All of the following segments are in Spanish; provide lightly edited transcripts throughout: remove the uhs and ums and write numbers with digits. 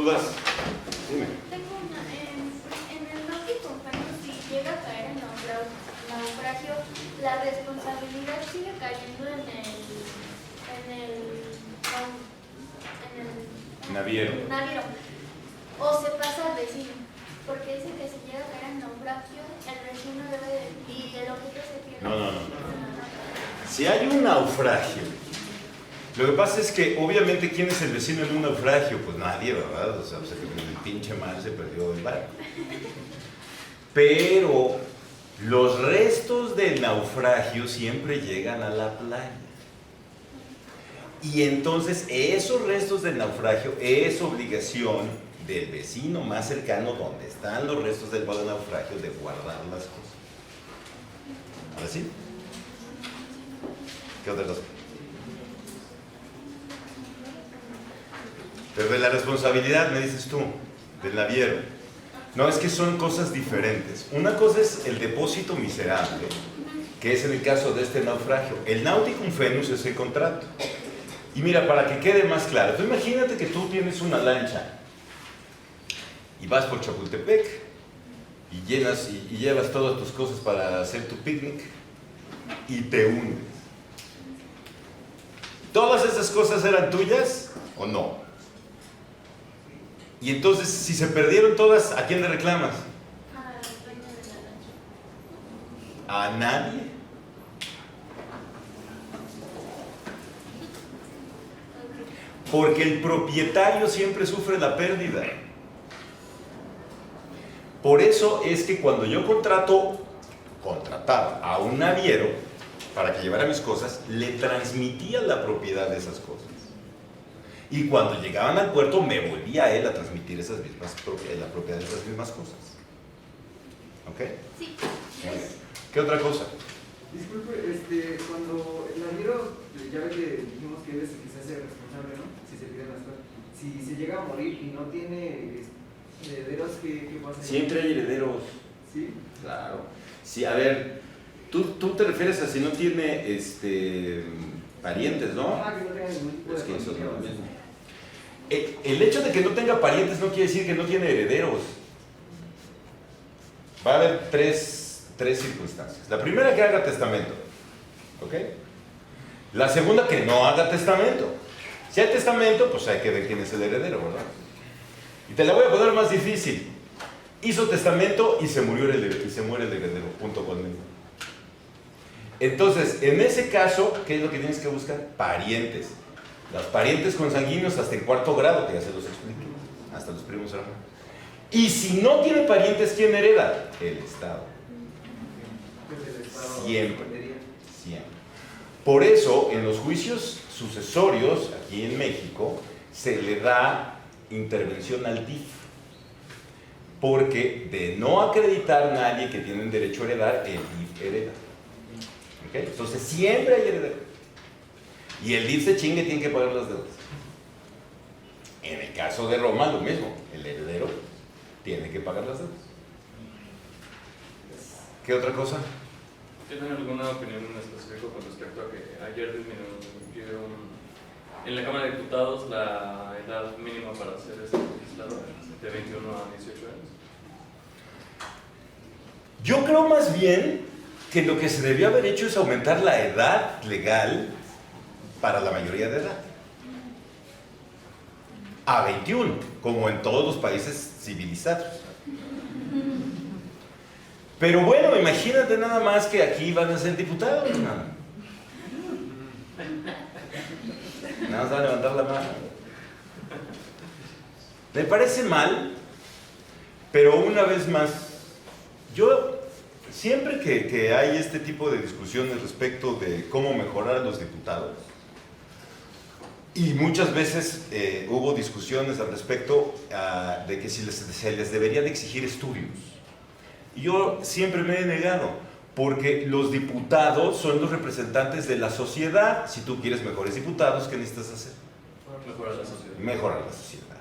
dudas? Dime. Tengo una. En el náutico, si llega a caer en naufragio, la responsabilidad sigue cayendo en el Naviero. O se pasa al vecino. Porque dice que si llega a caer en naufragio, el vecino debe y el objeto se pierde. No. Si hay un naufragio, lo que pasa es que obviamente ¿quién es el vecino en un naufragio? Pues nadie, ¿verdad? O sea, pues el pinche mar se perdió el barco. Pero los restos del naufragio siempre llegan a la playa. Y entonces esos restos del naufragio es obligación del vecino más cercano donde están los restos del naufragio de guardar las cosas. ¿Ahora sí? ¿Qué otra cosa? Pero de la responsabilidad, me dices tú, del naviero. No, es que son cosas diferentes. Una cosa es el depósito miserable, que es en el caso de este naufragio. El Nauticum Fenus es el contrato. Y mira, para que quede más claro, tú imagínate que tú tienes una lancha y vas por Chapultepec y llevas todas tus cosas para hacer tu picnic y te hundes. ¿Todas esas cosas eran tuyas o no? Y entonces, si se perdieron todas, ¿a quién le reclamas? ¿A nadie? Porque el propietario siempre sufre la pérdida. Por eso es que cuando yo contrataba a un naviero para que llevara mis cosas, le transmitía la propiedad de esas cosas. Y cuando llegaban al puerto, me volvía a él a transmitir la propiedad de esas mismas cosas. ¿Ok? Sí. Muy bien. ¿Qué otra cosa? Disculpe, cuando el naviero, ya ve que dijimos que él es el que se hace responsable, ¿no? Si se pierde las cosas. Si se llega a morir y no tiene herederos, ¿qué pasa? Siempre hay herederos. ¿Sí? Claro. Sí, a ver, tú te refieres a si no tiene parientes, ¿no? Que no tenga ningún tipo de Es que eso es familia, lo o sea. mismo. El hecho de que no tenga parientes no quiere decir que no tiene herederos. Va a haber tres circunstancias. La primera, que haga testamento. ¿Ok? La segunda, que no haga testamento. Si hay testamento, pues hay que ver quién es el heredero, ¿verdad? Y te la voy a poner más difícil. Hizo testamento y se muere el heredero junto conmigo. Entonces, en ese caso, ¿qué es lo que tienes que buscar? Parientes. Los parientes consanguíneos hasta en 4º grado, que ya se los expliqué, hasta los primos hermanos. Y si no tiene parientes, ¿quién hereda? El Estado. Siempre. Por eso, en los juicios sucesorios, aquí en México, se le da intervención al DIF. Porque de no acreditar a nadie que tiene derecho a heredar, el DIF hereda. ¿Okay? Entonces, siempre hay heredero. Y el DIF se chingue, tiene que pagar las deudas. En el caso de Roma, lo mismo. El heredero tiene que pagar las deudas. ¿Qué otra cosa? ¿Tienen alguna opinión en específico con respecto a que ayer disminuyó en la Cámara de Diputados la edad mínima para ser legislador de 21 a 18 años? Yo creo más bien que lo que se debió haber hecho es aumentar la edad legal para la mayoría de edad a 21, como en todos los países civilizados. Pero bueno, imagínate nada más que aquí van a ser diputados, ¿no? Nada más van a levantar la mano. Me parece mal, pero una vez más, yo siempre que hay este tipo de discusiones respecto de cómo mejorar a los diputados, y muchas veces hubo discusiones al respecto de que si se les debería de exigir estudios. Y yo siempre me he negado, porque los diputados son los representantes de la sociedad. Si tú quieres mejores diputados, ¿qué necesitas hacer? Mejorar la sociedad. Mejorar la sociedad.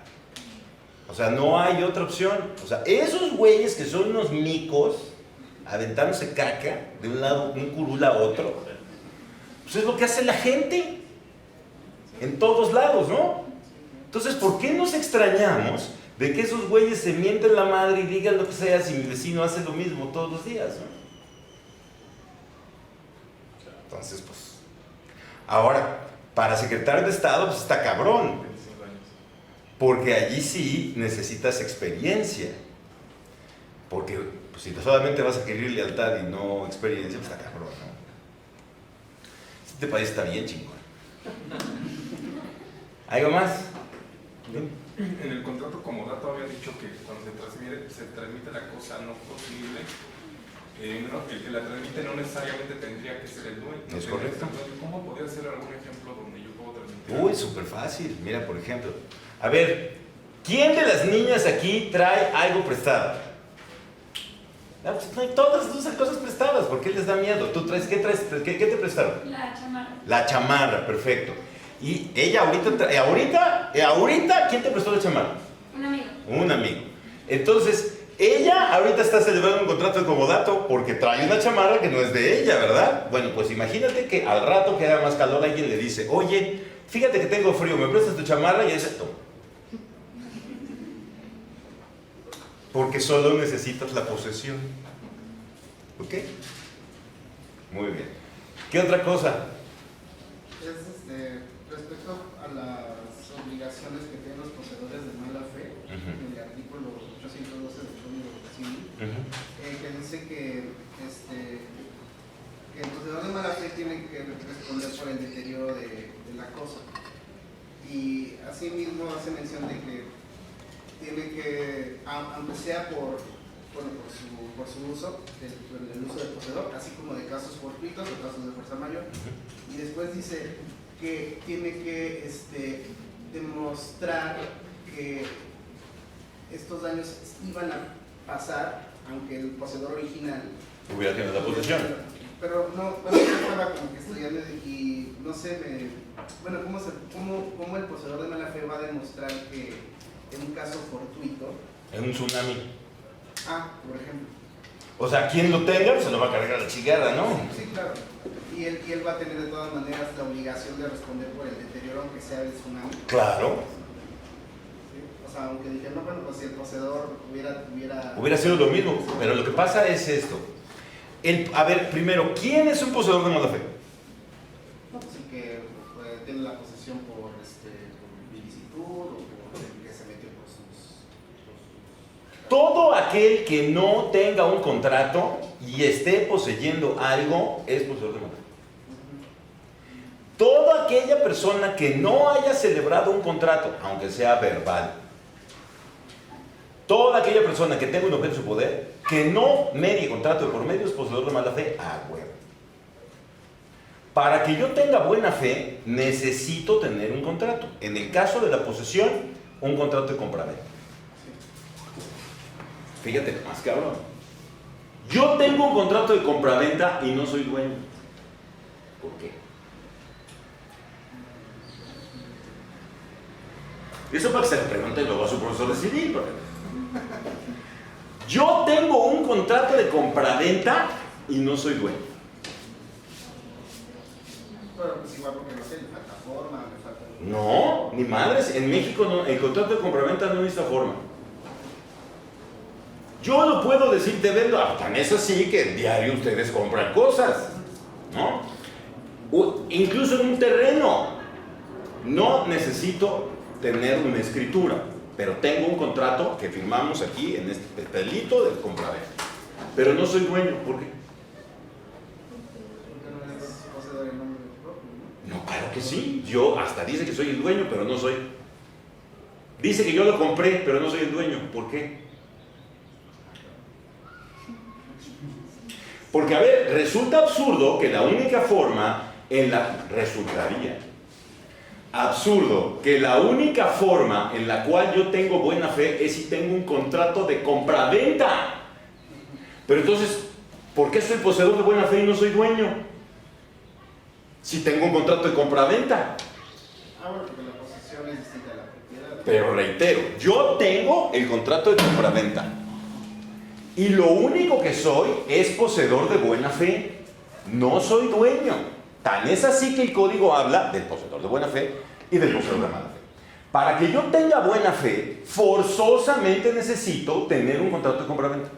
O sea, no hay otra opción. O sea, esos güeyes que son unos micos, aventándose caca de un lado, un curul a otro, pues es lo que hace la gente en todos lados, ¿no? Entonces, ¿por qué nos extrañamos de que esos güeyes se mienten la madre y digan lo que sea si mi vecino hace lo mismo todos los días, ¿no? Entonces, pues, ahora, para secretario de Estado, pues está cabrón, 25 años. porque allí sí necesitas experiencia, porque pues, si solamente vas a querer lealtad y no experiencia, pues está cabrón, ¿no? Este país está bien chingón. ¿Algo más? En el contrato comodato había dicho que cuando se transmite la cosa no posible, el que la transmite no necesariamente tendría que ser el dueño. No Es tendría correcto. que ser el dueño. ¿Cómo podría ser algún ejemplo donde yo puedo transmitir? Uy, súper fácil. Mira, por ejemplo, a ver, ¿quién de las niñas aquí trae algo prestado? Ah, pues, no, todas usan cosas prestadas, ¿por qué les da miedo? ¿Tú traes, qué te prestaron? La chamarra. La chamarra, perfecto. Y ella ahorita, ¿quién te prestó la chamarra? Un amigo. Un amigo. Entonces, ella ahorita está celebrando un contrato de comodato porque trae una chamarra que no es de ella, ¿verdad? Bueno, pues imagínate que al rato que haga más calor alguien le dice, oye, fíjate que tengo frío, ¿me prestas tu chamarra? Y ella dice, toma. Porque solo necesitas la posesión. ¿Ok? Muy bien. ¿Qué otra cosa? Es respecto a las obligaciones que tienen los poseedores de mala fe, en el artículo 812 del Código Civil, que dice que el poseedor de mala fe tiene que responder por el deterioro de la cosa. Y asimismo hace mención de que tiene que, aunque sea por su uso, el uso del poseedor, así como de casos fortuitos o casos de fuerza mayor. Y después dice que tiene que demostrar que estos daños iban a pasar, aunque el poseedor original Hubiera tenido la posesión. Pero no, bueno, yo estaba como que estudiando y no sé, ¿cómo el poseedor de mala fe va a demostrar que en un caso fortuito, En un tsunami. por ejemplo, O sea, quien lo tenga, pues se lo va a cargar la chingada, ¿no? sí, claro, y él va a tener de todas maneras la obligación de responder por el deterioro, aunque sea el tsunami? Claro. ¿Sí? O sea, aunque dije, no, bueno, pues si el poseedor Hubiera sido lo mismo, pero lo que pasa es esto. A ver, primero, ¿quién es un poseedor de mala fe? Así que tiene la posesión por ilicitud o por el que se metió por sus... Todo aquel que no tenga un contrato y esté poseyendo algo es poseedor de mala fe. Toda aquella persona que no haya celebrado un contrato, aunque sea verbal, toda aquella persona que tenga un objeto en su poder, que no medie contrato de por medio es poseedor de mala fe a huevo. Para que yo tenga buena fe, necesito tener un contrato. En el caso de la posesión, un contrato de compraventa. Fíjate, más cabrón. Yo tengo un contrato de compraventa y no soy dueño. ¿Por qué? Eso para que se le pregunte luego a su profesor de civil. Porque... Yo tengo un contrato de compraventa y no soy dueño. Bueno, pues igual porque no sé, le falta forma, le falta... No, ni madres. En México no, el contrato de compraventa no necesita forma. Yo lo puedo decir, te vendo. Tan es así que en diario ustedes compran cosas, ¿no? Incluso en un terreno. No necesito tener una escritura, pero tengo un contrato que firmamos aquí en este papelito del compraventa. Pero no soy dueño, ¿por qué? Porque no es poseedor en nombre propio, ¿no? No, claro que sí. Yo hasta dice que soy el dueño, pero no soy. Dice que yo lo compré, pero no soy el dueño. ¿Por qué? Porque, a ver, resulta absurdo que la única forma en la... Resultaría absurdo que la única forma en la cual yo tengo buena fe es si tengo un contrato de compraventa. Pero entonces, ¿por qué soy poseedor de buena fe y no soy dueño? Si tengo un contrato de compraventa. Bueno, porque la posesión es distinta a la propiedad. Pero reitero, yo tengo el contrato de compraventa. Y lo único que soy es poseedor de buena fe. No soy dueño. Tan es así que el código habla del poseedor de buena fe y del poseedor de mala fe. Para que yo tenga buena fe, forzosamente necesito tener un contrato de compraventa.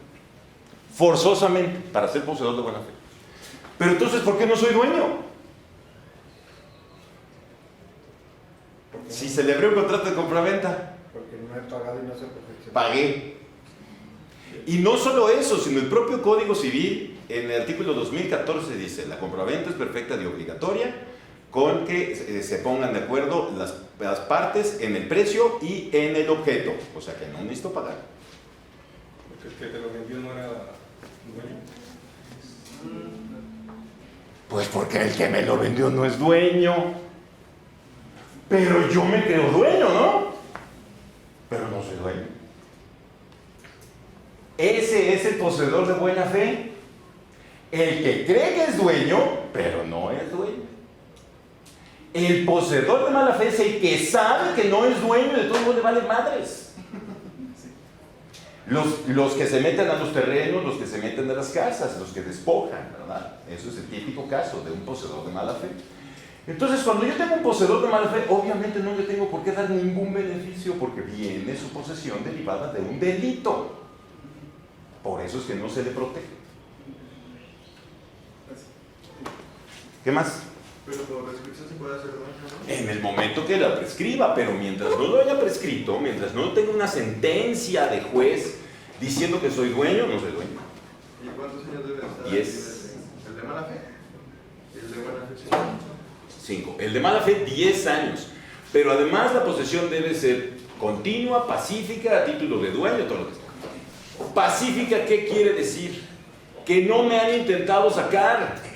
Forzosamente, para ser poseedor de buena fe. Pero entonces, ¿por qué no soy dueño? Si celebré un contrato de compraventa. Porque no he pagado y no se perfecciona. Pagué. Y no solo eso, sino el propio Código Civil, en el artículo 2014 dice, la compraventa es perfecta y obligatoria, con que se pongan de acuerdo las partes en el precio y en el objeto. O sea que no necesito pagar. Porque el que te lo vendió no era dueño. Pues porque el que me lo vendió no es dueño. Pero yo me creo dueño, ¿no? Pero no soy dueño. Ese es el poseedor de buena fe. El que cree que es dueño, pero no es dueño. El poseedor de mala fe es el que sabe que no es dueño y de todo modo le vale madres. Los que se meten a los terrenos, los que se meten a las casas, los que despojan, ¿verdad? Eso es el típico caso de un poseedor de mala fe. Entonces, cuando yo tengo un poseedor de mala fe, obviamente no le tengo por qué dar ningún beneficio porque viene su posesión derivada de un delito. Por eso es que no se le protege. ¿Qué más? Pero por prescripción se puede hacer dueño, ¿no? En el momento que la prescriba, pero mientras no lo haya prescrito, mientras no tenga una sentencia de juez diciendo que soy dueño, no soy dueño. ¿Y cuántos años debe estar? 10. ¿El de mala fe? ¿El de buena fe? 5. El de mala fe, 10 años. Pero además la posesión debe ser continua, pacífica, a título de dueño, todo lo que sea. Pacífica, ¿qué quiere decir? Que no me han intentado sacar.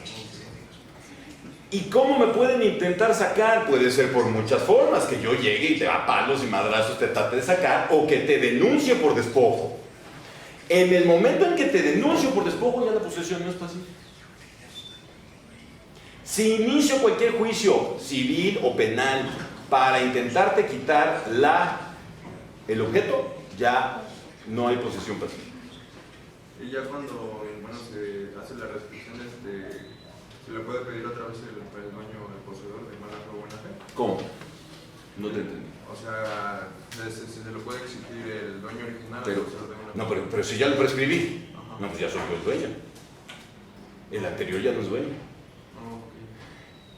¿Y cómo me pueden intentar sacar? Puede ser por muchas formas, que yo llegue y te a palos y madrazos te trate de sacar, o que te denuncie por despojo. En el momento en que te denuncio por despojo, ya la posesión no es pacífica. Si inicio cualquier juicio civil o penal para intentarte quitar el objeto, ya no hay posesión pacífica. Y ya cuando, bueno, se hace la restricción, ¿se le puede pedir otra vez el dueño o el poseedor de mala fe o buena fe? ¿Cómo? No te entendí. O sea, se le puede exigir el dueño original al Pero, poseedor de buena fe. no, pero si ya lo prescribí, Ajá. no, pues ya soy yo el dueño. El anterior ya no es dueño. Ok.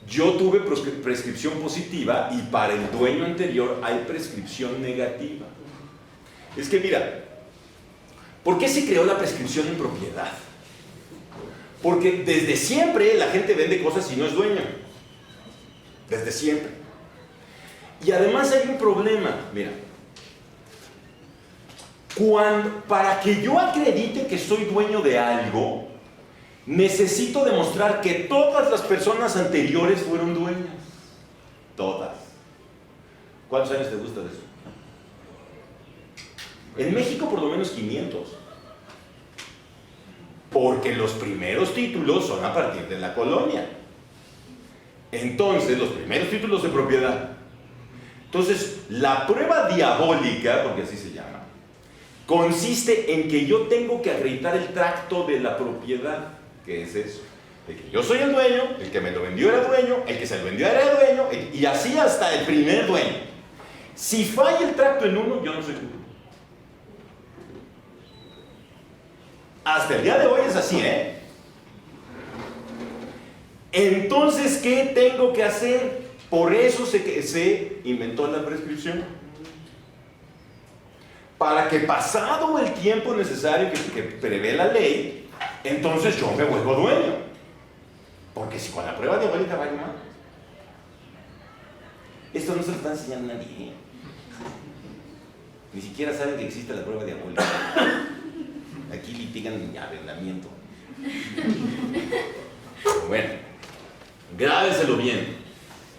Yo tuve prescripción positiva y para el dueño anterior hay prescripción negativa. Es que mira, ¿por qué se creó la prescripción en propiedad? Porque desde siempre la gente vende cosas y no es dueño. Desde siempre. Y además hay un problema, mira. Para que yo acredite que soy dueño de algo, necesito demostrar que todas las personas anteriores fueron dueñas. Todas. ¿Cuántos años te gusta de eso? En México por lo menos 500. Porque los primeros títulos son a partir de la colonia. Entonces, los primeros títulos de propiedad. Entonces, la prueba diabólica, porque así se llama, consiste en que yo tengo que acreditar el tracto de la propiedad. ¿Qué es eso? De que yo soy el dueño, el que me lo vendió era dueño, el que se lo vendió era dueño, y así hasta el primer dueño. Si falla el tracto en uno, yo no soy dueño. Hasta el día de hoy es así, ¿eh? Entonces, ¿qué tengo que hacer? Por eso se inventó la prescripción. Para que pasado el tiempo necesario que prevé la ley, entonces yo me vuelvo dueño. Porque si con la prueba diabólica va mal. Esto no se lo está enseñando a nadie, ¿eh? Ni siquiera saben que existe la prueba diabólica. Aquí litigan arrendamiento. Bueno, grábenselo bien.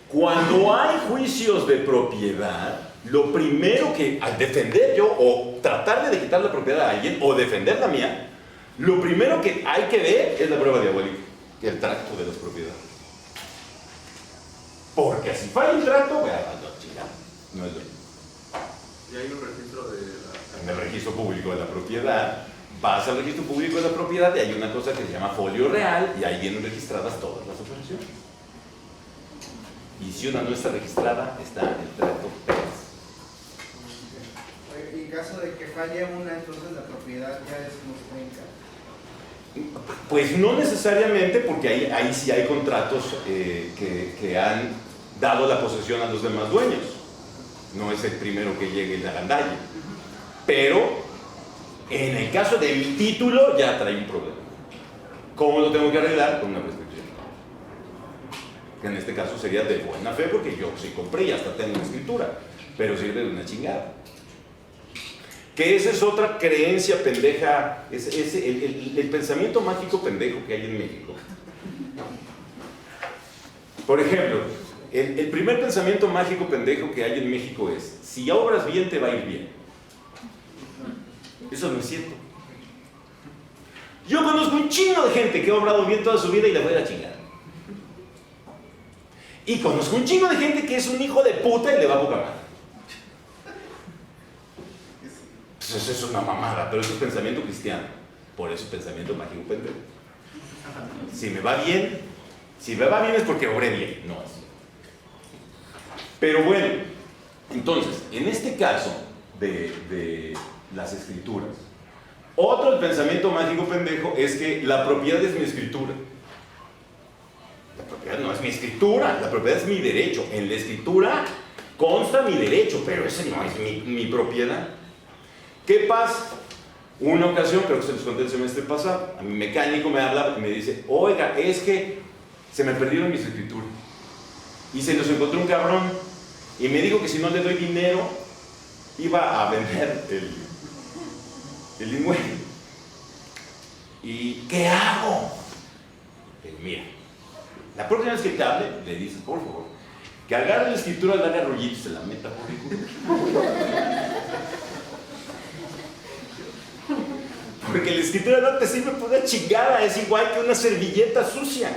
Cuando hay juicios de propiedad, lo primero que, al defender yo, o tratar de quitar la propiedad a alguien, o defender la mía, lo primero que hay que ver es la prueba diabólica, que el tracto de las propiedades. Porque si falla el tracto, no es dueño. Y hay un registro de la... En el registro público de la propiedad, vas al registro público de la propiedad y hay una cosa que se llama folio real y ahí vienen registradas todas las operaciones. Y si una no está registrada, está el trato PERS. caso de que falle una, entonces la propiedad ya es como se brinca. Pues no necesariamente, porque ahí sí hay contratos que han dado la posesión a los demás dueños. No es el primero que llegue el agandalle. Pero en el caso de mi título ya trae un problema. ¿Cómo lo tengo que arreglar? Con una prescripción. Que en este caso sería de buena fe, porque yo sí compré y hasta tengo una escritura, pero sirve de una chingada. Que esa es otra creencia pendeja, el pensamiento mágico pendejo que hay en México. Por ejemplo, el primer pensamiento mágico pendejo que hay en México es: si obras bien, te va a ir bien. Eso no es cierto. Yo conozco un chingo de gente que ha obrado bien toda su vida y le voy a la chingada. Y conozco un chingo de gente que es un hijo de puta y le va a poca madre. Pues eso es una mamada, pero eso es pensamiento cristiano. Por eso es pensamiento mágico pendejo. Si me va bien es porque obré bien, no es. Pero bueno, entonces, en este caso de las escrituras, otro pensamiento mágico pendejo es que la propiedad es mi escritura. La propiedad no es mi escritura, la propiedad es mi derecho. En la escritura consta mi derecho, pero ese no es mi propiedad. ¿Qué pasa? Una ocasión, creo que se les conté el semestre pasado, a mi mecánico me habla y me dice: oiga, es que se me perdieron mis escrituras y se los encontró un cabrón y me dijo que si no le doy dinero iba a vender el inmueble. ¿Y qué hago? Mira, la próxima vez que te hable, le dices, por favor, que agarre la escritura, le haga rollitos, se la meta por el culo. Porque la escritura no te sirve por una chingada, es igual que una servilleta sucia.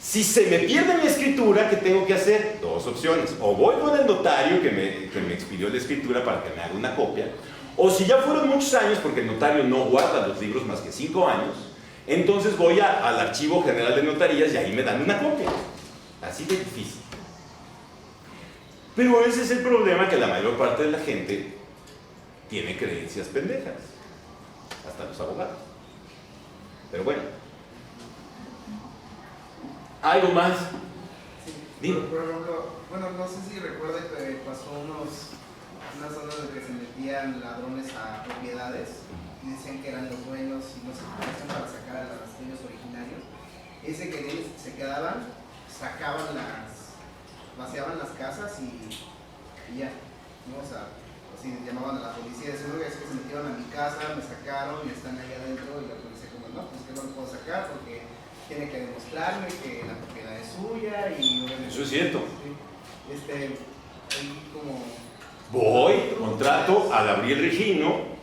Si se me pierde mi escritura, ¿qué tengo que hacer? Dos opciones: o voy con el notario que me expidió la escritura para que me haga una copia, o si ya fueron muchos años, porque el notario no guarda los libros más que 5 años, entonces voy al Archivo General de Notarías y ahí me dan una copia. Así de difícil. Pero ese es el problema, que la mayor parte de la gente tiene creencias pendejas. Hasta los abogados. Pero bueno. ¿Algo más? Dime. Por ejemplo, bueno, no sé si recuerda que pasó unas zonas en que se metían ladrones a propiedades y decían que eran los dueños y no se hacían para sacar a los dueños originarios. Ese que se quedaban, vaciaban las casas y ya, ¿no? O sea, así llamaban a la policía, decían: oiga, es que se metieron a mi casa, me sacaron y están ahí adentro, y la policía como: no, pues que no lo puedo sacar porque tiene que demostrarme que la propiedad es suya y... Eso es cierto. Ahí como... Voy, contrato a Gabriel Regino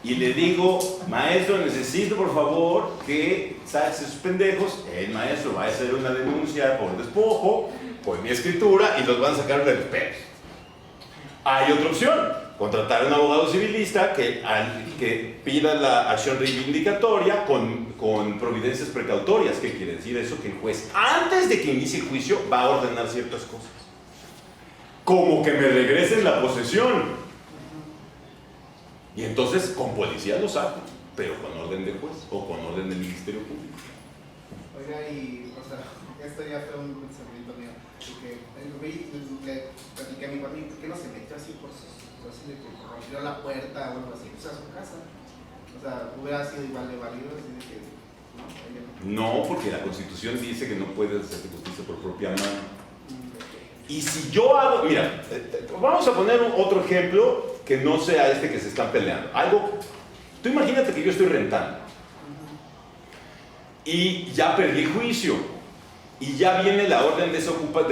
y le digo: maestro, necesito por favor que saques esos pendejos. El maestro va a hacer una denuncia por despojo, por mi escritura, y los van a sacar de los pelos. Hay otra opción: contratar a un abogado civilista que pida la acción reivindicatoria con providencias precautorias. ¿Qué quiere decir eso? Que el juez, antes de que inicie el juicio, va a ordenar ciertas cosas. Como que me regresen la posesión. Y entonces con policía lo saco, pero con orden del juez o con orden del Ministerio Público. Oiga, y, o sea, esto ya fue un pensamiento mío. Porque le platicé a mi familia: ¿por qué no se metió así por así de que rompió la puerta o algo así? O sea, su casa. O sea, hubiera sido igual de válido, así de que... No, porque la Constitución dice que no puedes hacer justicia por propia mano. Y si yo hago, mira, vamos a poner otro ejemplo que no sea este que se están peleando. Tú imagínate que yo estoy rentando y ya perdí el juicio y ya viene la orden de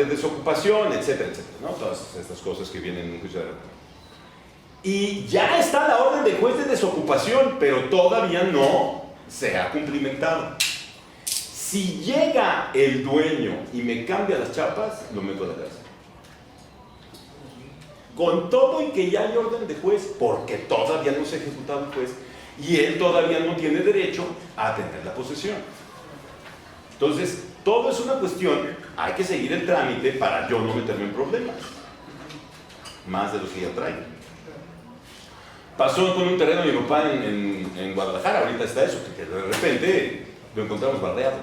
desocupación, etcétera, etcétera, ¿no? Todas estas cosas que vienen en un juicio de renta. Y ya está la orden del juez de desocupación, pero todavía no se ha cumplimentado. Si llega el dueño y me cambia las chapas, lo meto a la cárcel. Con todo y que ya hay orden de juez, porque todavía no se ha ejecutado el juez y él todavía no tiene derecho a tener la posesión. Entonces, todo es una cuestión, hay que seguir el trámite para yo no meterme en problemas, más de los que ya traigo. Pasó con un terreno de mi papá en Guadalajara, ahorita está eso, que de repente lo encontramos bardeado.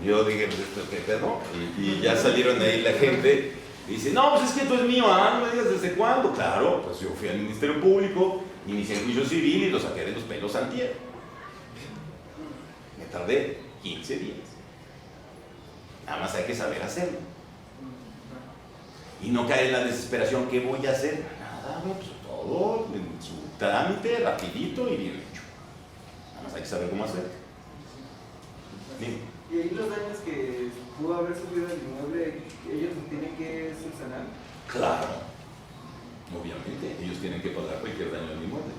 Yo dije, pues esto qué pedo, y ya salieron ahí la gente, y dice, no, pues es que esto es mío, no me digas desde cuándo. Claro, pues yo fui al Ministerio Público, inicié el juicio civil y lo saqué de los pelos antier. Me tardé 15 días. Nada más hay que saber hacerlo. Y no caer en la desesperación, ¿qué voy a hacer? Nada, pues todo en su trámite, rapidito y bien hecho. Nada más hay que saber cómo hacer. Dime. Y ahí los daños que pudo haber sufrido el inmueble, ellos los tienen que subsanar. Claro, obviamente, ellos tienen que pagar cualquier daño al inmueble.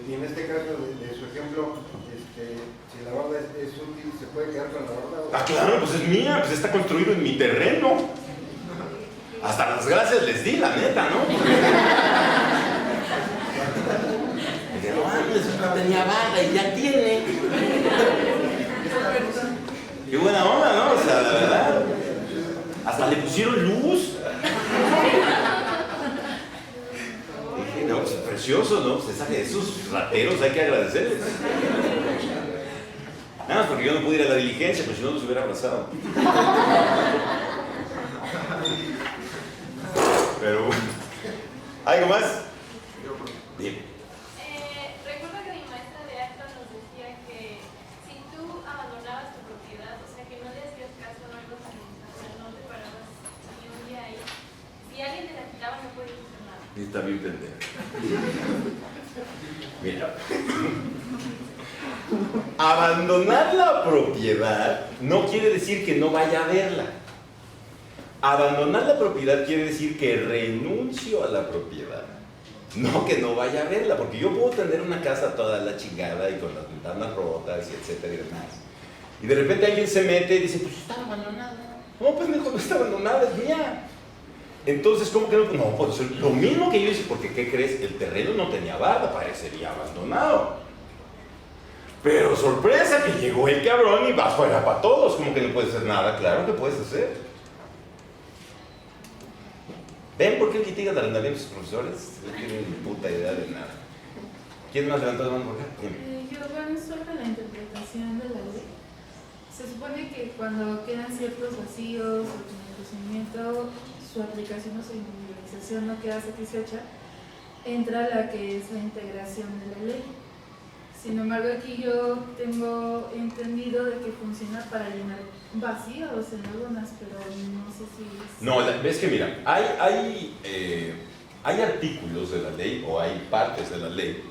Y en este caso de su ejemplo, si la barda es útil, ¿se puede quedar con la barda? Ah, claro, pues es mía, pues está construido en mi terreno. Hasta las gracias les di, la neta, ¿no? Dije, no, tenía barda y ya tiene. Qué buena onda, ¿no? O sea, la verdad. Hasta le pusieron luz. Dije, no, pues precioso, ¿no? Pues esos rateros hay que agradecerles. Nada más porque yo no pude ir a la diligencia, pues si no los hubiera abrazado. Pero bueno. ¿Algo más? Bien. Recuerdo que mi maestra de acta nos decía que si tú abandonabas tu propiedad, o sea que no le hacías caso a algo tan, o sea, no te parabas ni un día ahí, si alguien te la quitaba no podías hacer nada. Y está bien pendejo. Mira. Abandonar la propiedad no quiere decir que no vaya a verla. Abandonar la propiedad quiere decir que renuncio a la propiedad. No que no vaya a verla, porque yo puedo tener una casa toda la chingada y con las ventanas rotas y etcétera y demás. Y de repente alguien se mete y dice, pues está abandonada. No, pues mejor no está abandonada, es mía. Entonces, ¿cómo que no? No, pues lo mismo que yo hice, porque ¿qué crees? El terreno no tenía barda, parecería abandonado. Pero sorpresa que llegó el cabrón y va fuera para todos. ¿Cómo que no puedes hacer nada? Claro que puedes hacer. ¿Ven por qué litigan arrendamientos profesores? No tienen ni puta idea de nada. ¿Quién más levantó la mano por acá? Yo, bueno, sobre la interpretación de la ley. Se supone que cuando quedan ciertos vacíos o en el procedimiento, su aplicación o su individualización no queda satisfecha, entra la que es la integración de la ley. Sin embargo, aquí yo tengo entendido de que funciona para llenar vacíos en algunas, pero no sé si es... No, ves que mira, hay artículos de la ley o hay partes de la ley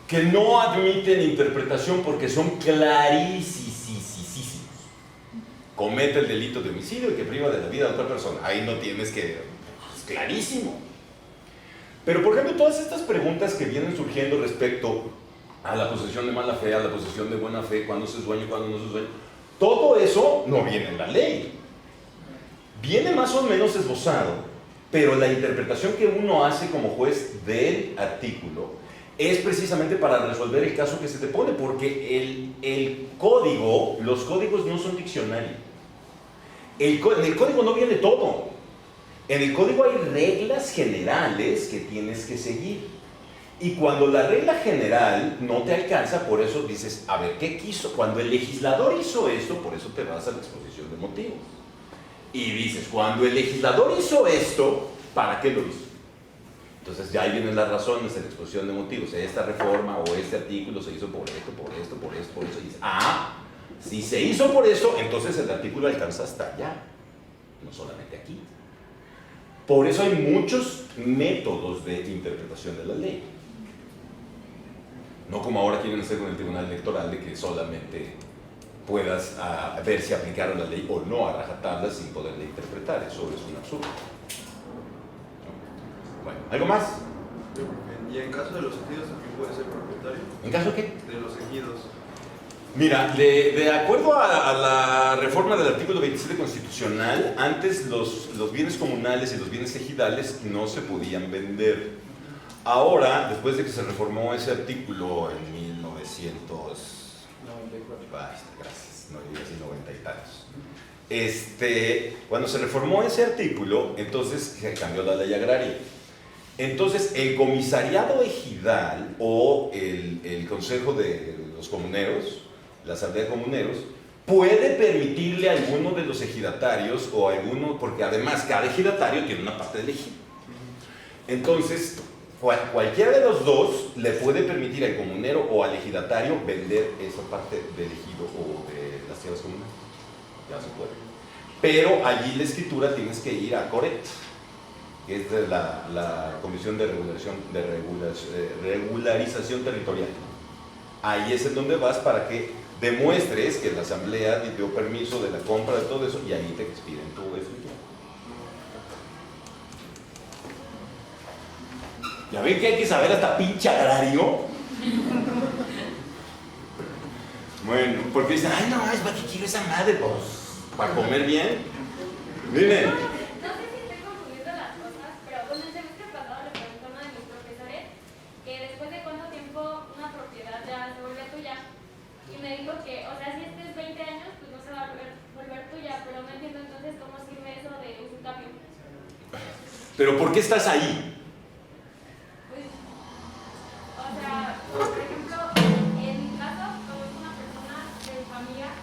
que no admiten interpretación porque son clarísimos. Comete el delito de homicidio y que priva de la vida de otra persona. Ahí no tienes que... Es clarísimo. Pero, por ejemplo, todas estas preguntas que vienen surgiendo respecto a la posesión de mala fe, a la posesión de buena fe, cuándo se es dueño, cuándo no se es dueño, todo eso no viene en la ley. Viene más o menos esbozado, pero la interpretación que uno hace como juez del artículo es precisamente para resolver el caso que se te pone, porque el código, los códigos no son diccionario. En el código no viene todo. En el código hay reglas generales que tienes que seguir. Y cuando la regla general no te alcanza, por eso dices, a ver, ¿qué quiso? Cuando el legislador hizo esto, por eso te vas a la exposición de motivos. Y dices, cuando el legislador hizo esto, ¿para qué lo hizo? Entonces ya ahí vienen las razones en la exposición de motivos. Esta reforma o este artículo se hizo por esto, por esto, por esto, por eso. Y dices, si se hizo por esto, entonces el artículo alcanza hasta allá, no solamente aquí. Por eso hay muchos métodos de interpretación de la ley. No como ahora quieren hacer con el Tribunal Electoral, de que solamente puedas ver si aplicaron la ley o no a rajatabla sin poderla interpretar. Eso es un absurdo. Bueno, ¿algo más? Y en caso de los ejidos también puede ser propietario. ¿En caso qué? De los ejidos. Mira, de acuerdo a la reforma del artículo 27 constitucional, antes los bienes comunales y los bienes ejidales no se podían vender. Ahora, después de que se reformó ese artículo en 1994, gracias, no digas así, 90 y tantos. cuando se reformó ese artículo, entonces se cambió la ley agraria. Entonces, el comisariado ejidal o el consejo de los comuneros, la asamblea de comuneros, puede permitirle a alguno de los ejidatarios o a alguno, porque además cada ejidatario tiene una parte del ejido. Entonces, cualquiera de los dos le puede permitir al comunero o al ejidatario vender esa parte del ejido o de las tierras comunes. Ya se puede. Pero allí la escritura tienes que ir a Coret, que es de la Comisión de Regularización Territorial. Ahí es en donde vas para que demuestres que la asamblea te dio permiso de la compra de todo eso y ahí te expiden todo eso. ¿Ya ven que hay que saber hasta pinche agrario? Bueno, porque dicen, ay no, es para que quiero esa madre, pues, para comer bien. Miren. No sé si estoy confundiendo las cosas, pero bueno, el semestre pasado le pregunté a uno de mis profesores que después de cuánto tiempo una propiedad ya se vuelve tuya. Y me dijo que, o sea, si este es 20 años, pues no se va a volver tuya, pero no entiendo entonces cómo sirve eso de un cambio. ¿Pero por qué estás ahí? Pues, o sea, por ejemplo, en mi caso, conozco una persona de mi familia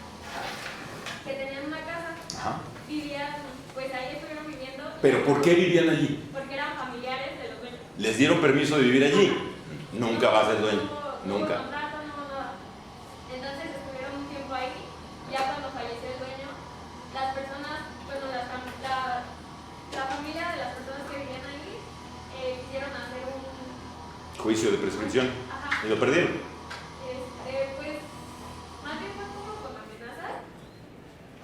que tenían una casa, Ajá. vivían, pues ahí estuvieron viviendo. ¿Pero por qué vivían allí? Porque eran familiares de los dueños. ¿Les dieron permiso de vivir allí? Nunca va a ser dueño. Nunca. No hubo contrato, no hubo nada. Entonces estuvieron un tiempo ahí. Ya cuando falleció el dueño, las personas, bueno, la familia de las personas que vivían ahí quisieron hacer un Juicio de prescripción. Ajá. ¿Y lo perdieron? Pues, más bien fue como con amenazas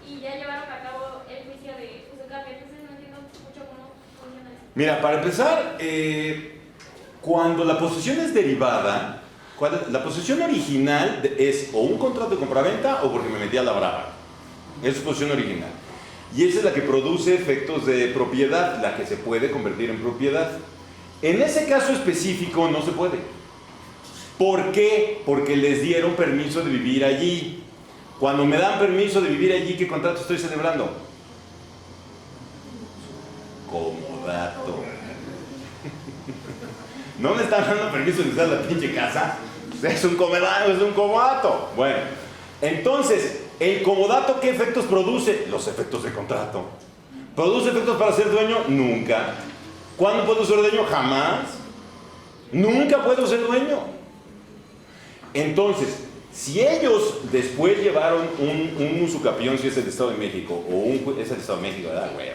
y ya llevaron a cabo el juicio de usucapión. Entonces no entiendo mucho cómo funciona eso. Mira, para empezar, cuando la posesión es derivada, la posesión original es o un contrato de compraventa o porque me metí a la brava. Esa es posesión original. Y esa es la que produce efectos de propiedad, la que se puede convertir en propiedad. En ese caso específico no se puede. ¿Por qué? Porque les dieron permiso de vivir allí. Cuando me dan permiso de vivir allí, ¿qué contrato estoy celebrando? Comodato. No me están dando permiso de usar la pinche casa. Es un comodato. Bueno, entonces, ¿el comodato qué efectos produce? Los efectos de contrato. ¿Produce efectos para ser dueño? Nunca. ¿Cuándo puedo ser dueño? Jamás. Nunca puedo ser dueño. Entonces, si ellos después llevaron un usucapión, si es el Estado de México, es el Estado de México, ¿verdad? Güey.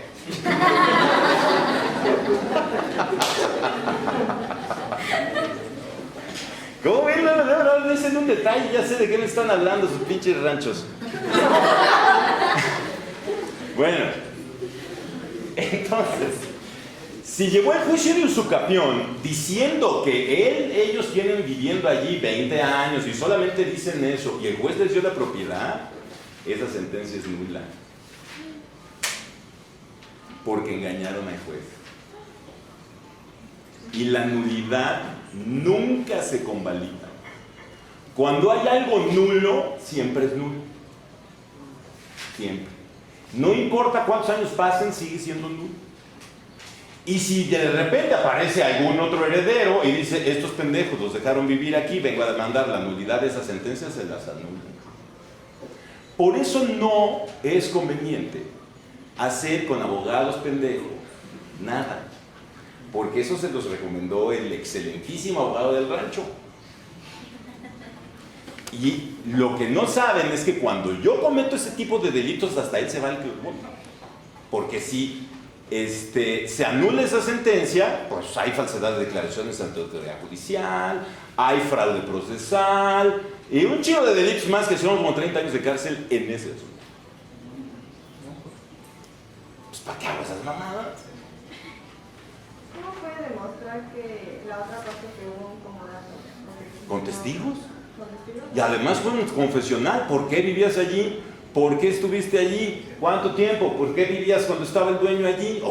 ¿Cómo ven? No es en un detalle, ya sé de qué me están hablando sus pinches ranchos. Bueno, entonces, si llevó el juicio de usucapión diciendo que ellos tienen viviendo allí 20 años y solamente dicen eso y el juez les dio la propiedad, esa sentencia es nula. Porque engañaron al juez. Y la nulidad nunca se convalida. Cuando hay algo nulo, siempre es nulo. Siempre. No importa cuántos años pasen, sigue siendo nulo. Y si de repente aparece algún otro heredero y dice, estos pendejos los dejaron vivir aquí, vengo a demandar la nulidad de esas sentencias, se las anulan. Por eso no es conveniente hacer con abogados pendejos nada. Porque eso se los recomendó el excelentísimo abogado del rancho. Y lo que no saben es que cuando yo cometo ese tipo de delitos, hasta él se va el que porque si se anula esa sentencia, pues hay falsedad de declaraciones ante la autoridad judicial, hay fraude procesal y un chingo de delitos más que son como 30 años de cárcel en ese asunto. Pues ¿para qué hago esas mamadas? ¿Cómo puede demostrar que la otra parte que hubo un comodato? ¿Con testigos? ¿Con testigos? Y además fue un confesional. ¿Por qué vivías allí? ¿Por qué estuviste allí? ¿Cuánto tiempo? ¿Por qué vivías cuando estaba el dueño allí?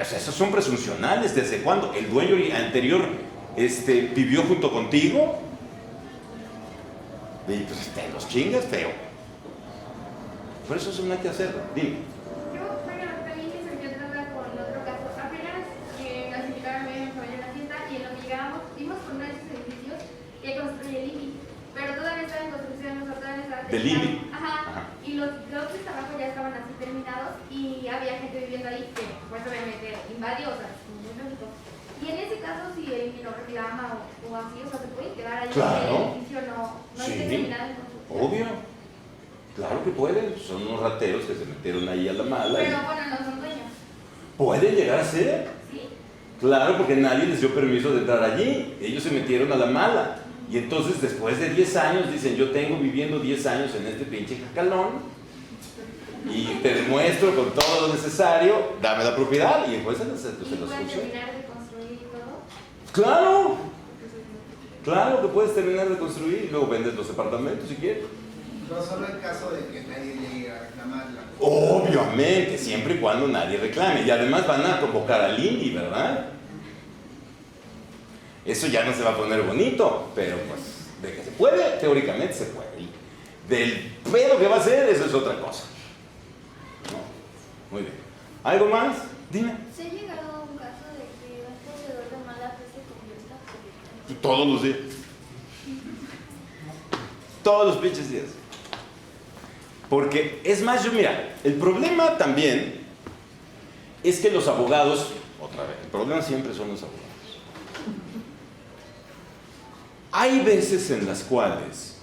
Esos son presuncionales. ¿Desde cuándo? ¿El dueño anterior vivió junto contigo? Y pues te los chingas feo. Por eso no hay que hacerlo. Dime. Yo, bueno, también me sentí atrasada con otro caso. Apenas nos invitaron a mi familia a una fiesta y en lo que llegábamos, vimos por uno de esos edificios que construye el IBI. Pero todavía estaba en construcción, nosotros todavía estaba ¿Del IBI? Ajá. Y los otros trabajos ya estaban así terminados y había gente viviendo ahí que, pues obviamente, invadió, o sea, muy lógico. Y en ese caso, si el IBI lo reclama o así, o sea, se puede quedar ahí. Claro. El edificio no Sí. está terminado en construcción. Obvio. Claro que pueden. Son unos rateros que se metieron ahí a la mala. Pero bueno, no son dueños. Pueden llegar a ser. ¿Sí? Claro, porque nadie les dio permiso de entrar allí. Ellos se metieron a la mala. Y entonces, después de 10 años, dicen, yo tengo viviendo 10 años en este pinche jacalón y te demuestro con todo lo necesario, dame la propiedad y después se los ¿Y pueden funciona. terminar de construir y todo? ¡Claro! Claro que puedes terminar de construir y luego vendes los departamentos si quieres. No solo en caso de que nadie llegue a reclamarla. Obviamente, siempre y cuando nadie reclame. Y además van a convocar al INDI, ¿verdad? Eso ya no se va a poner bonito, pero pues de que se puede, teóricamente se puede. Y del pedo que va a ser, eso es otra cosa. ¿No? Muy bien. ¿Algo más? Dime. ¿Se ha llegado a un caso de que un poseedor de mala fe se convierta? Todos los días. Todos los pinches días. Porque, es más, mira, el problema también es que los abogados, otra vez, el problema siempre son los abogados. Hay veces en las cuales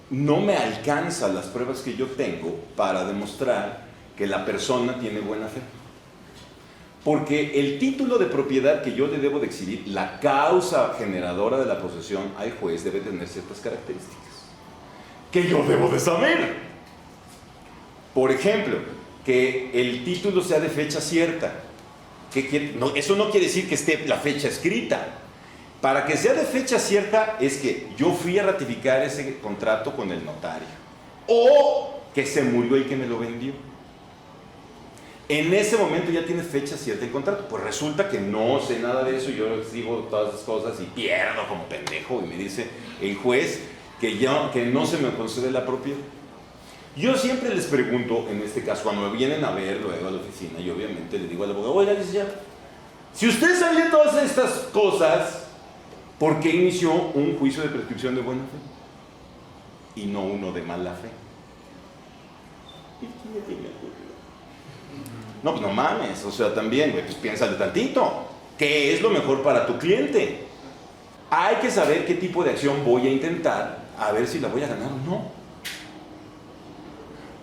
no me alcanzan las pruebas que yo tengo para demostrar que la persona tiene buena fe. Porque el título de propiedad que yo le debo de exhibir, la causa generadora de la posesión al juez debe tener ciertas características que yo debo de saber. Por ejemplo, que el título sea de fecha cierta. Eso no quiere decir que esté la fecha escrita. Para que sea de fecha cierta es que yo fui a ratificar ese contrato con el notario o que se murió el que me lo vendió. En ese momento ya tiene fecha cierta el contrato. Pues resulta que no sé nada de eso, yo digo todas esas cosas y pierdo como pendejo y me dice el juez que no se me concede la propiedad. Yo siempre les pregunto, en este caso, cuando me vienen a ver luego a la oficina, y obviamente le digo al abogado, oiga, licenciado, si usted sabía todas estas cosas, ¿por qué inició un juicio de prescripción de buena fe? Y no uno de mala fe. No, pues no mames, o sea, también, güey, pues piénsale tantito. ¿Qué es lo mejor para tu cliente? Hay que saber qué tipo de acción voy a intentar, a ver si la voy a ganar o no.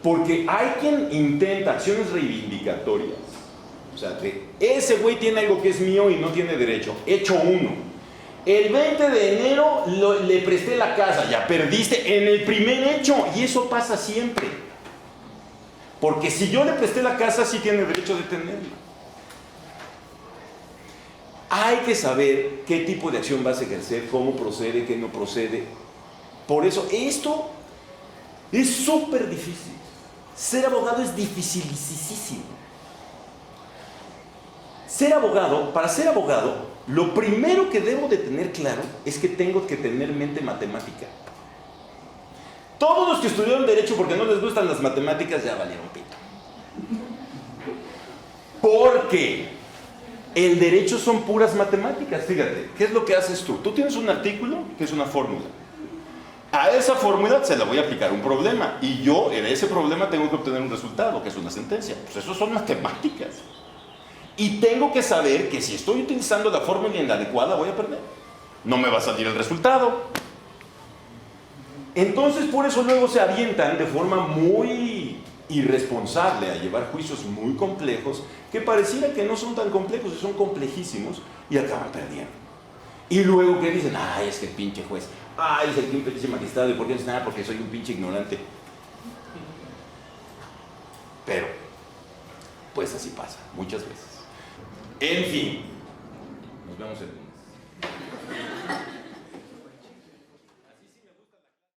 Porque hay quien intenta acciones reivindicatorias. O sea, ese güey tiene algo que es mío y no tiene derecho. Hecho uno. El 20 de enero le presté la casa, ya perdiste en el primer hecho. Y eso pasa siempre. Porque si yo le presté la casa, sí tiene derecho de tenerla. Hay que saber qué tipo de acción vas a ejercer, cómo procede, qué no procede. Por eso, esto es súper difícil. Ser abogado es dificilísimo. Para ser abogado, lo primero que debo de tener claro es que tengo que tener mente matemática. Todos los que estudiaron Derecho porque no les gustan las matemáticas ya valieron pito. Porque el Derecho son puras matemáticas. Fíjate, ¿qué es lo que haces tú? Tú tienes un artículo que es una fórmula. A esa fórmula se le voy a aplicar un problema y yo en ese problema tengo que obtener un resultado, que es una sentencia. Pues eso son matemáticas. Y tengo que saber que si estoy utilizando la fórmula inadecuada voy a perder. No me va a salir el resultado. Entonces por eso luego se avientan de forma muy irresponsable a llevar juicios muy complejos que pareciera que no son tan complejos y son complejísimos y acaban perdiendo. Y luego que dicen, ay, es que el pinche juez, ay, es el pinche magistrado, ¿y por qué no dice nada? Porque soy un pinche ignorante. Pero, pues así pasa, muchas veces. En fin, nos vemos en